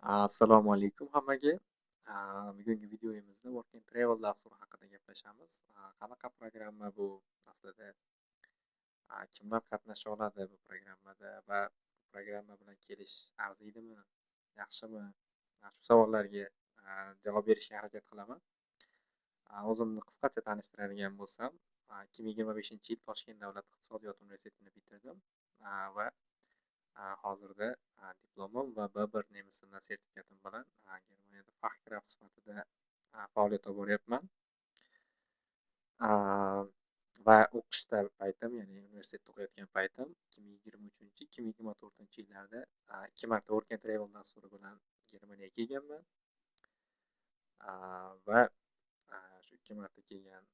Assalomu alaykum hammaga. Bugungi videomizda Work and Travel dasturi haqida gaplashamiz. Qanaqa programma bu? Aslida kimlar qatnasha oladi bu programmada va programma bilan kelish arziydimi, yaxshimi? Shu savollarga javob berishga harakat qilaman. O'zimni qisqacha tanishtiradigan bo'lsam, 2025-yil Toshkent davlat iqtisodiyot universitetini bitirdim va hozirda diplomim va B1 nemis tili sertifikatim bilan Germaniyada Fachkraft sifatida faoliyat olib boryapman. Va o'qishda paytim, ya'ni universitetda o'qiyotgan paytim 2023-2024 yillarda 2 marta Work and Travel dasturi bilan Germaniyaga kelganman. Va shu 2 marta kelgan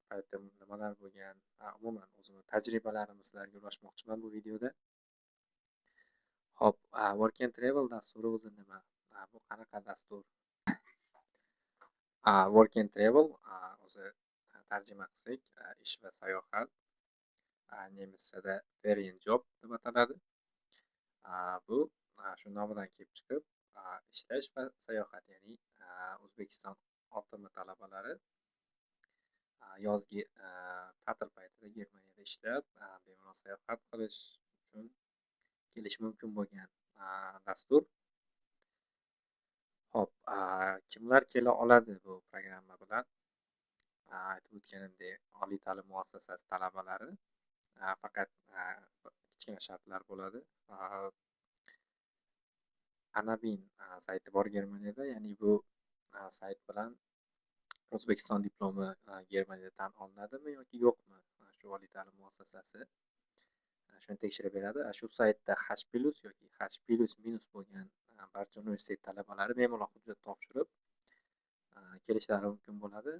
paytim nimalar bo'lgan, umuman o'zimni tajribalarimni sizlarga ulashmoqchiman bu videoda. Hop, Work and Travel dasturi o'zi nima? Bu qanaqa dastur? Work and Travel o'zi tarjima qilsak, ish va sayohat, nemischada Ferienjob deb ataladi. Bu shu nomidan kelib chiqib, ishlash va sayohat, ya'ni O'zbekiston OTM talabalari yozgi ta'til paytida Germaniyada ishlab, bemalol sayohat qilish uchun kelish mumkin bo'lgan dastur. Hop, kimlar kela oladi bu programma bilan? Aytib o'tganimdek, oliy ta'lim muassasasi talabalari, faqat kichkina shartlar bo'ladi. Anabin sayti bor Germaniyada, ya'ni bu sayt bilan O'zbekiston diplomi Germaniyada tan olinadimi yoki yo'qmi? Shu oliy ta'lim muassasasi shuni tekshirib beradi. Shu saytda H+ yoki H+- bo'lgan barcha universitet talabalari bemalol hujjat topshirib kelishlari mumkin bo'ladi.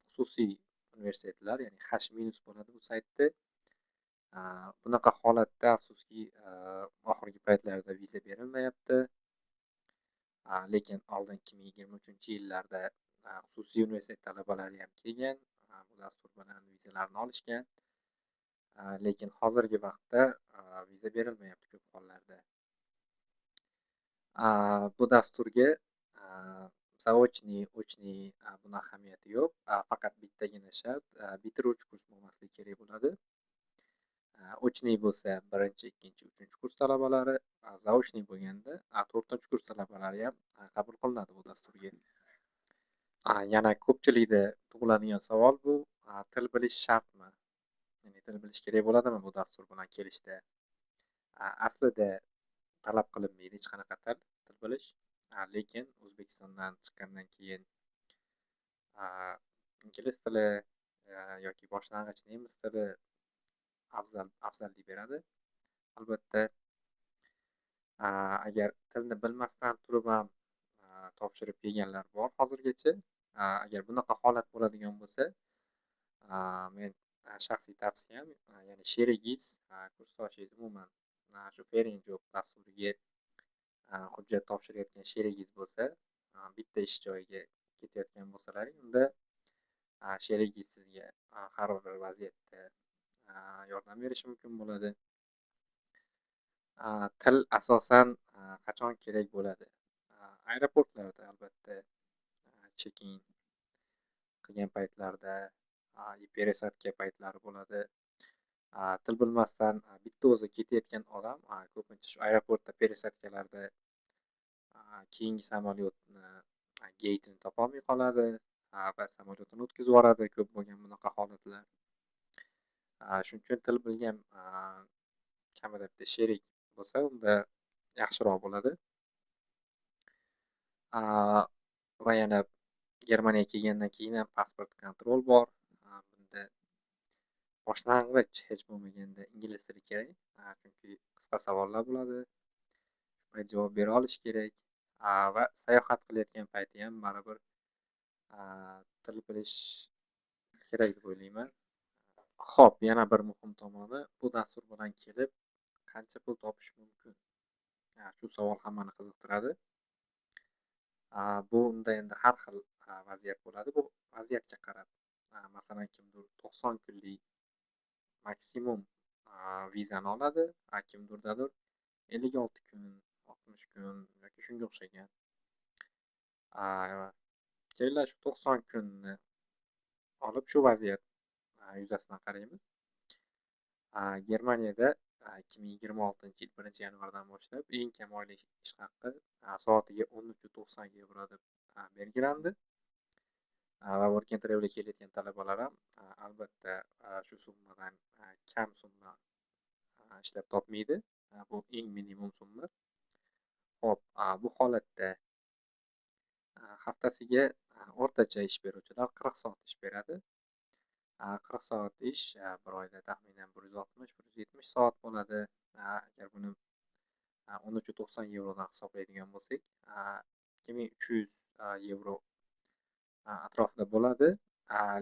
Xususiy universitetlar, ya'ni H- bo'ladi bu saytda. Bunaqa holatda afsuski oxirgi paytlarda viza berilmayapti. Lekin oldin 2023-yillarda xususiy universitet talabalari ham kelgan, bu dastur bilan vizalarni olishgan. Lekin hozirgi vaqtda viza berilmayapti ko'p hollarda. Bu dasturga zaochniy, ochniy buni ahamiyati yo'q. Faqat bittagina shart, bitiruvchi kurs bo'lmasligi kerak bo'ladi. Ochniy bo'lsa 1-chi, 2-chi, 3-chi kurs talabalari, zaochniy bo'lganda 4-chi kurs talabalari ham qabul qilinadi bu dasturga. Yana ko'pchilikda tug'iladigan savol bu, til bilish shartmi? Ya'ni til bilish kerak bo'ladimi bu dastur bilan kelishda? Aslida talab qilinmaydi hech qanaqa til bilish. Lekin O'zbekistondan chiqqandan keyin ingliz tili yoki boshlang'ich nemis tili afzallik beradi. Albatta, agar tilni bilmasdan turib ham topshirib kelganlar bor hozirgacha. Agar bunaqa holat bo'ladigan bo'lsa, men shaxsiy tavsiyam, ya'ni sherigingiz, kursdoshingiz, umuman shu Ferienjob dasturiga hujjat topshirayotgan sherigingiz bo'lsa, bitta ish joyiga ketayotgan bo'lsalaring, unda sherigingiz sizga har bir vaziyatda yordam berishi mumkin bo'ladi. Til asosan qachon kerak bo'ladi? Aeroportlarda albatta check-in qilgan paytlarda, пересадка paytlari bo'ladi. Til bilmasdan bitta o'zi ketayotgan odam ko'pincha shu aeroportda пересадкаlarda keyingi samolyotni geytini topolmay qoladi va samolyotini o'tkazib yuboradi. Ko'p bo'lgan bunaqa holatlar. Shuning uchun til bilgan kamida bitta sherik bo'lsa, unda yaxshiroq bo'ladi. Va yana Germaniyaga kelgandan keyin ham pasport kontrol bor. Bunda boshlang'ich hech bo'lmaganda ingliz tili kerak, chunki qisqa savollar bo'ladi. Shu payt javob bera olish kerak va sayohat qilayotgan payti ham baribir til bilish kerak deb o'ylayman. Xo'p, yana bir muhim tomoni, bu dastur bilan kelib qancha pul topish mumkin? Shu savol hammani qiziqtiradi. Bunda endi har xil vaziyat bo'ladi. Bu vaziyatga qarab. Masalan, kimdir 90 kunlik maksimum vizani oladi, kimdirdadir 56 kun, 60 kun yoki shunga o'xshagan. Kelinglar shu 90 kunni olib shu vaziyat yuzasidan qaraymiz. Germaniyada 2026-yil 1-yanvardan boshlab eng kam oylik ish haqi soatiga 13.90 deb belgilandi. Va Work and Travel'ga kelayotgan talabalar ham albatta shu summadan kam summa ishlab topmaydi. Bu eng minimum summa. Xo'p, bu holatda haftasiga o'rtacha ish beruvchilar 40 soat ish beradi. 40 soat ish bir oyda taxminan 160-170 soat bo'ladi. Agar buni 13.90 dan hisoblaydigan bo'lsak, 2300 yevro atrofida bo'ladi.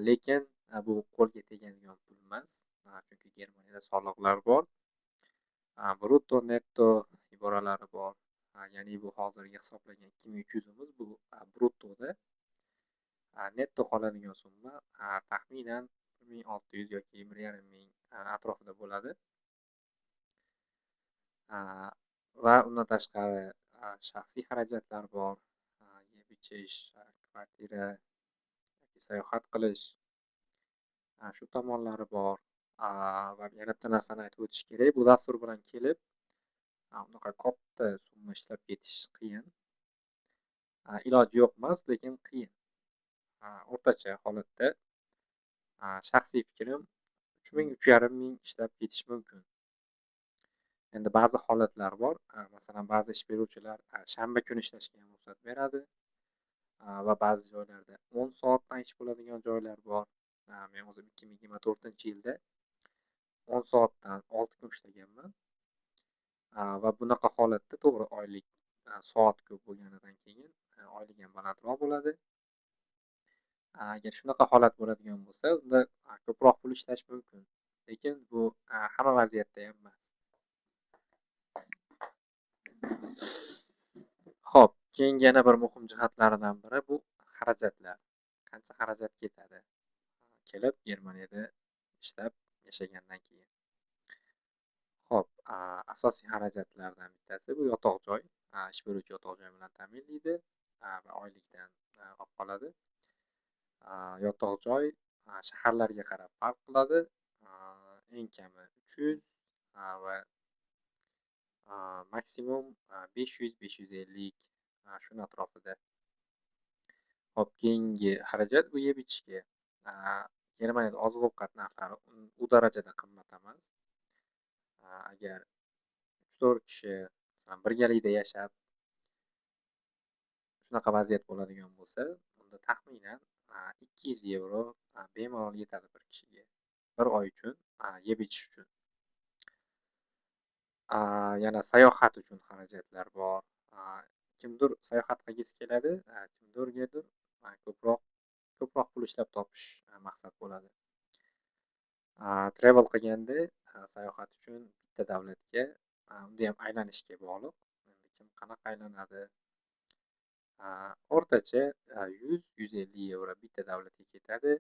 Lekin bu qo'lga tegadigan pul emas, chunki Germaniyada soliqlar bor. Brutto, netto iboralari bor. Ya'ni bu hozirgi hisoblagan 2300 imiz bu bruttoda. Netto qoladigan summa taxminan 1600 yoki 1500 atrofida bo'ladi. Va undan tashqari shaxsiy xarajatlar bor. Yeb ichish, kvartira yoki sayohat qilish, shu tomonlari bor. Va yana bitta narsani aytib o'tish kerak, bu dastur bilan kelib unaqa katta summa ishlab ketish qiyin. Iloji yo'q emas, lekin qiyin. O'rtacha holatda shaxsiy fikrim 3000-3500 ishlab ketish mumkin. Endi ba'zi holatlar bor. Masalan, ba'zi ish beruvchilar shanba kuni ishlashga ham ruxsat beradi. Va ba'zi joylarda 10 soatdan ish bo'ladigan joylar bor. Men o'zim 2024-yilda 10 soatdan 6 kun ishlaganman. Va bunaqa holatda to'g'ri oylik soat ko'p bo'lganidan keyin oylik ham balandroq bo'ladi. Agar shunaqa holat bo'ladigan bo'lsa, unda ko'proq pul ishlash mumkin. Lekin bu hamma vaziyatda ham emas. Xo'p, keyingi yana bir muhim jihatlaridan biri bu xarajatlar. Qancha xarajat ketadi kelib Germaniyada ishlab yashagandan keyin. Xo'p, asosiy xarajatlardan bittasi bu yotoq joy. Ish beruvchi yotoq joy bilan ta'minlaydi va oylikdan olib qoladi. Yotoq joy shaharlarga qarab farq qiladi. Eng kami 300 va maksimum 500-550 shuni atrofida. Xo'p, keyingi xarajat bu yeb ichishga. Germaniyada oziq-ovqat narxlari u darajada qimmat emas. Agar 3-4 kishi birgalikda yashab shunaqa vaziyat bo'ladigan bo'lsa, unda taxminan 200 yevro bemalol yetadi bir kishiga. Bir oy uchun yeb ichish uchun. Yana sayohat uchun xarajatlar bor. Kimdir sayohat qilgisi keladi, kimdirgadir ko'proq pul ishlab topish maqsad bo'ladi. Travel qilganda sayohat uchun bitta davlatga, unda ham aylanishga bog'liq. Kim qanaqa aylanadi? O'rtacha 100-150 yevro bitta davlatga ketadi.